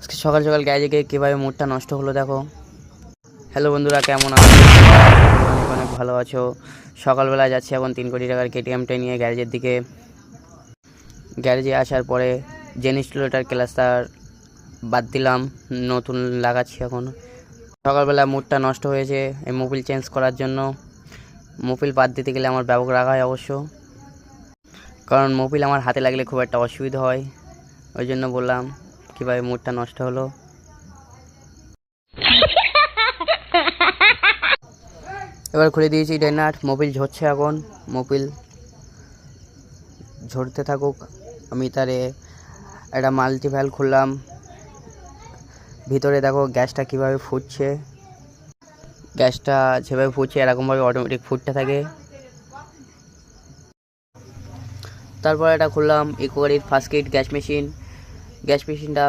আজকে সকাল সকাল গ্যারেজে গিয়ে কীভাবে মুডটা নষ্ট হলো দেখো। হ্যালো বন্ধুরা, কেমন আছো? অনেক অনেক ভালো আছো। সকালবেলা যাচ্ছি এখন 3 কোটি টাকার কেটিএমটা নিয়ে গ্যারেজের দিকে। গ্যারেজে আসার পরে জেন স্টুলেটার ক্লাস্টার বাদ দিলাম, নতুন লাগাচ্ছি এখন। সকালবেলা মুডটা নষ্ট হয়েছে এই মোবিল চেঞ্জ করার জন্য। মোবিল বাদ দিতে গেলে আমার ব্যাপক রাগ হয় অবশ্য, কারণ মোবিল আমার হাতে লাগলে খুব একটা অসুবিধা হয়। ওই জন্য বললাম কীভাবে মুডটা নষ্ট হলো। এবার খুলে দিয়েছি ডাইনাট, মোবিল ঝরছে এখন। মোবিল ঝরতে থাকুক, আমি তারে একটা মাল্টিভ্যাল খুললাম। ভিতরে দেখো গ্যাসটা কিভাবে ফুটছে। গ্যাসটা যেভাবে ফুটছে এরকমভাবে অটোমেটিক ফুটতে থাকে। তারপর এটা খুললাম ইকো গাড়ির ফার্স্ট কিট গ্যাস মেশিনটা